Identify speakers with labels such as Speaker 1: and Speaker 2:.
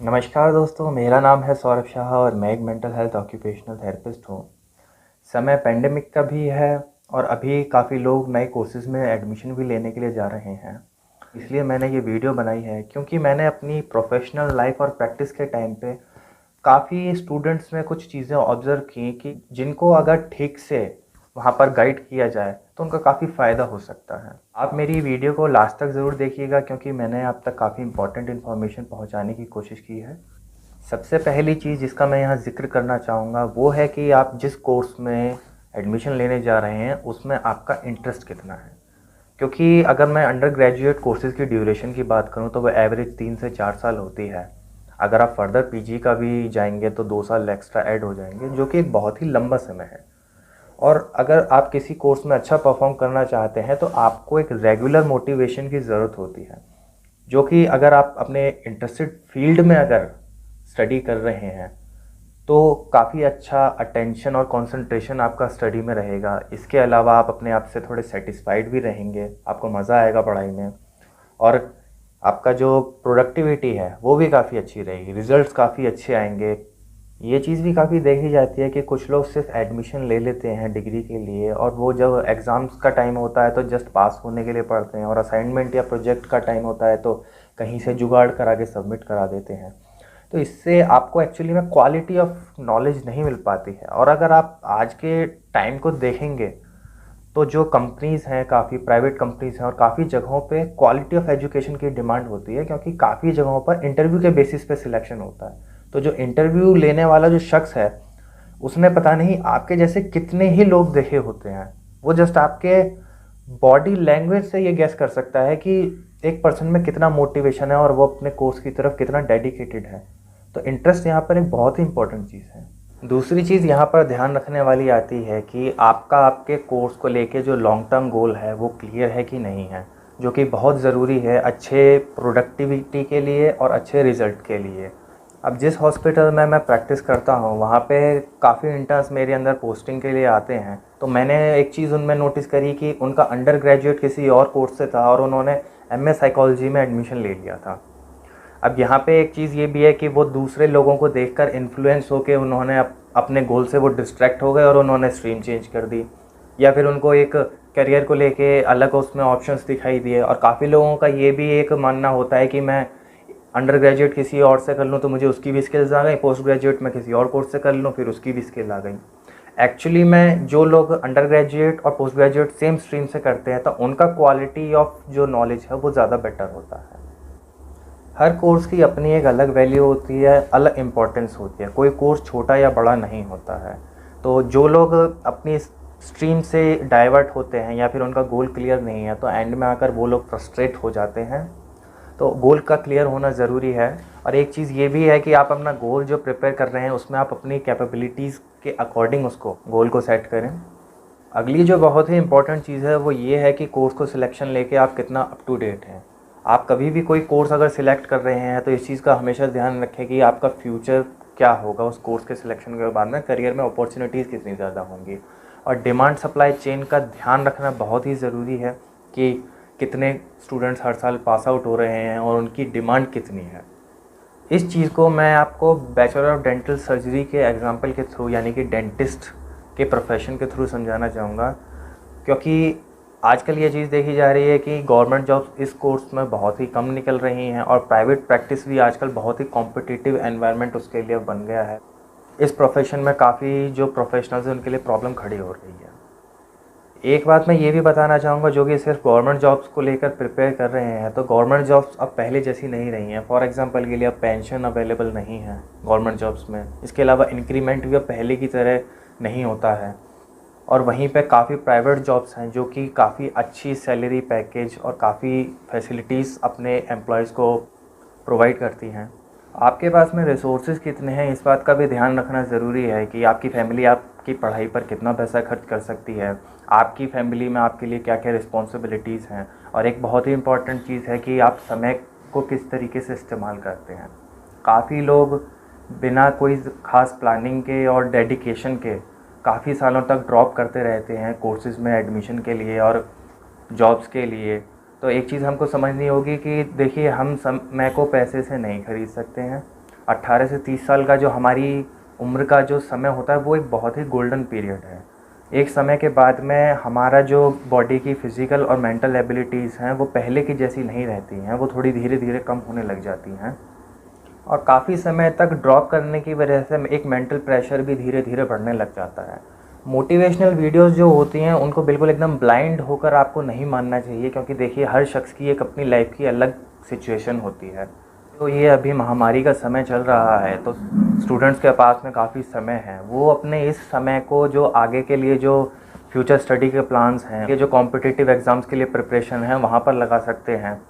Speaker 1: नमस्कार दोस्तों, मेरा नाम है सौरभ शाह और मैं एक मेंटल हेल्थ ऑक्यूपेशनल थेरेपिस्ट हूँ। समय पेंडेमिक का भी है और अभी काफ़ी लोग नए कोर्सेज़ में एडमिशन भी लेने के लिए जा रहे हैं। इसलिए मैंने ये वीडियो बनाई है क्योंकि मैंने अपनी प्रोफेशनल लाइफ और प्रैक्टिस के टाइम पे काफ़ी स्टूडेंट्स में कुछ चीज़ें ऑब्ज़र्व की कि जिनको अगर ठीक से वहाँ पर गाइड किया जाए तो उनका काफ़ी फ़ायदा हो सकता है। आप मेरी वीडियो को लास्ट तक ज़रूर देखिएगा क्योंकि मैंने आप तक काफ़ी इम्पोर्टेंट इन्फॉर्मेशन पहुँचाने की कोशिश की है। सबसे पहली चीज़ जिसका मैं यहाँ ज़िक्र करना चाहूँगा वो है कि आप जिस कोर्स में एडमिशन लेने जा रहे हैं उसमें आपका इंटरेस्ट कितना है। क्योंकि अगर मैं अंडर ग्रेजुएट कोर्सेज़ की ड्यूरेशन की बात करूँ तो वो एवरेज 3 से 4 साल होती है। अगर आप फर्दर पीजी का भी जाएंगे तो 2 साल एक्स्ट्रा ऐड हो जाएंगे, जो कि एक बहुत ही लंबा समय है। और अगर आप किसी कोर्स में अच्छा परफॉर्म करना चाहते हैं तो आपको एक रेगुलर मोटिवेशन की ज़रूरत होती है, जो कि अगर आप अपने इंटरेस्टेड फील्ड में अगर स्टडी कर रहे हैं तो काफ़ी अच्छा अटेंशन और कंसंट्रेशन आपका स्टडी में रहेगा। इसके अलावा आप अपने आप से थोड़े सेटिस्फाइड भी रहेंगे, आपको मज़ा आएगा पढ़ाई में और आपका जो प्रोडक्टिविटी है वो भी काफ़ी अच्छी रहेगी, रिजल्ट्स काफ़ी अच्छे आएंगे। ये चीज़ भी काफ़ी देखी जाती है कि कुछ लोग सिर्फ एडमिशन ले लेते हैं डिग्री के लिए और वो जब एग्ज़ाम्स का टाइम होता है तो जस्ट पास होने के लिए पढ़ते हैं और असाइनमेंट या प्रोजेक्ट का टाइम होता है तो कहीं से जुगाड़ करा के सबमिट करा देते हैं। तो इससे आपको एक्चुअली में क्वालिटी ऑफ नॉलेज नहीं मिल पाती है। और अगर आप आज के टाइम को देखेंगे तो जो कंपनीज़ हैं, काफ़ी प्राइवेट कंपनीज़ हैं और काफ़ी जगहों पे क्वालिटी ऑफ एजुकेशन की डिमांड होती है क्योंकि काफ़ी जगहों पर इंटरव्यू के बेसिस पे सिलेक्शन होता है। तो जो इंटरव्यू लेने वाला जो शख्स है उसने पता नहीं आपके जैसे कितने ही लोग देखे होते हैं। वो जस्ट आपके बॉडी लैंग्वेज से ये गेस कर सकता है कि एक पर्सन में कितना मोटिवेशन है और वो अपने कोर्स की तरफ कितना डेडिकेटेड है। तो इंटरेस्ट यहाँ पर एक बहुत ही इंपॉर्टेंट चीज़ है। दूसरी चीज़ यहाँ पर ध्यान रखने वाली आती है कि आपका आपके कोर्स को लेके जो लॉन्ग टर्म गोल है वो क्लियर है कि नहीं है, जो कि बहुत ज़रूरी है अच्छे प्रोडक्टिविटी के लिए और अच्छे रिज़ल्ट के लिए। अब जिस हॉस्पिटल में मैं प्रैक्टिस करता हूँ वहाँ पे काफ़ी इंटर्न्स मेरे अंदर पोस्टिंग के लिए आते हैं, तो मैंने एक चीज़ उनमें नोटिस करी कि उनका अंडर ग्रेजुएट किसी और कोर्स से था और उन्होंने एमए साइकोलॉजी में एडमिशन ले लिया था। अब यहाँ पे एक चीज़ ये भी है कि वो दूसरे लोगों को देखकर इन्फ्लुएंस होकर उन्होंने अपने गोल से वो डिस्ट्रैक्ट हो गए और उन्होंने स्ट्रीम चेंज कर दी, या फिर उनको एक करियर को लेके अलग उसमें ऑप्शंस दिखाई दिए। और काफ़ी लोगों का ये भी एक मानना होता है कि मैं अंडर ग्रेजुएट किसी और से कर लूँ तो मुझे उसकी भी स्किल्स आ गई, पोस्ट ग्रेजुएट मैं किसी और कोर्स से कर लूँ फिर उसकी भी स्किल आ गई। एक्चुअली में जो लोग अंडर ग्रेजुएट और पोस्ट ग्रेजुएट सेम स्ट्रीम से करते हैं तो उनका क्वालिटी ऑफ जो नॉलेज है वो ज़्यादा बेटर होता है। हर कोर्स की अपनी एक अलग वैल्यू होती है, अलग इम्पोर्टेंस होती है, कोई कोर्स छोटा या बड़ा नहीं होता है। तो जो लोग अपनी स्ट्रीम से डाइवर्ट होते हैं या फिर उनका गोल क्लियर नहीं है तो एंड में आकर वो लोग फ्रस्ट्रेट हो जाते हैं। तो गोल का क्लियर होना ज़रूरी है। और एक चीज़ ये भी है कि आप अपना गोल जो प्रिपेयर कर रहे हैं उसमें आप अपनी कैपेबिलिटीज़ के अकॉर्डिंग उसको गोल को सेट करें। अगली जो बहुत ही इंपॉर्टेंट चीज़ है वो ये है कि कोर्स को सिलेक्शन लेके आप कितना अप टू डेट हैं। आप कभी भी कोई कोर्स अगर सिलेक्ट कर रहे हैं तो इस चीज़ का हमेशा ध्यान रखें कि आपका फ्यूचर क्या होगा उस कोर्स के सिलेक्शन के बाद में, करियर में अपॉर्चुनिटीज़ कितनी ज़्यादा होंगी। और डिमांड सप्लाई चेन का ध्यान रखना बहुत ही ज़रूरी है कि कितने स्टूडेंट्स हर साल पास आउट हो रहे हैं और उनकी डिमांड कितनी है। इस चीज़ को मैं आपको बैचलर ऑफ डेंटल सर्जरी के एग्जांपल के थ्रू, यानी कि डेंटिस्ट के प्रोफेशन के थ्रू समझाना चाहूँगा, क्योंकि आजकल ये चीज़ देखी जा रही है कि गवर्नमेंट जॉब्स इस कोर्स में बहुत ही कम निकल रही हैं और प्राइवेट प्रैक्टिस भी आजकल बहुत ही कॉम्पिटिटिव एनवायरनमेंट उसके लिए बन गया है। इस प्रोफेशन में काफ़ी जो प्रोफेशनल्स हैं उनके लिए प्रॉब्लम खड़ी हो रही है। एक बात मैं ये भी बताना चाहूँगा, जो कि सिर्फ गवर्नमेंट जॉब्स को लेकर प्रिपेयर कर रहे हैं, तो गवर्नमेंट जॉब्स अब पहले जैसी नहीं रही हैं। फॉर एग्जांपल के लिए अब पेंशन अवेलेबल नहीं है गवर्नमेंट जॉब्स में। इसके अलावा इंक्रीमेंट भी अब पहले की तरह नहीं होता है। और वहीं पे काफ़ी प्राइवेट जॉब्स हैं जो कि काफ़ी अच्छी सैलरी पैकेज और काफ़ी फैसिलिटीज़ अपने एम्प्लॉयज़ को प्रोवाइड करती हैं। आपके पास में रिसोर्सेज कितने हैं इस बात का भी ध्यान रखना ज़रूरी है कि आपकी फैमिली आपकी पढ़ाई पर कितना पैसा खर्च कर सकती है, आपकी फैमिली में आपके लिए क्या क्या रिस्पॉन्सिबिलिटीज़ हैं। और एक बहुत ही इम्पॉर्टेंट चीज़ है कि आप समय को किस तरीके से इस्तेमाल करते हैं। काफ़ी लोग बिना कोई ख़ास प्लानिंग के और डेडिकेशन के काफ़ी सालों तक ड्रॉप करते रहते हैं कोर्सेज़ में एडमिशन के लिए और जॉब्स के लिए। तो एक चीज़ हमको समझनी होगी कि देखिए, हम समय को पैसे से नहीं ख़रीद सकते हैं। 18 से 30 साल का जो हमारी उम्र का जो समय होता है वो एक बहुत ही गोल्डन पीरियड है। एक समय के बाद में हमारा जो बॉडी की फ़िज़िकल और मेंटल एबिलिटीज़ हैं वो पहले की जैसी नहीं रहती हैं, वो थोड़ी धीरे-धीरे कम होने लग जाती हैं और काफ़ी समय तक ड्रॉप करने की वजह से एक मेंटल प्रेशर भी धीरे-धीरे बढ़ने लग जाता है। मोटिवेशनल वीडियोज़ जो होती हैं उनको बिल्कुल एकदम ब्लाइंड होकर आपको नहीं मानना चाहिए, क्योंकि देखिए हर शख्स की एक अपनी लाइफ़ की अलग सिचुएशन होती है। तो ये अभी महामारी का समय चल रहा है तो स्टूडेंट्स के पास में काफ़ी समय है, वो अपने इस समय को जो आगे के लिए जो फ्यूचर स्टडी के प्लान्स हैं, ये जो कॉम्पिटिटिव एग्ज़ाम्स के लिए प्रिपरेशन है वहाँ पर लगा सकते हैं।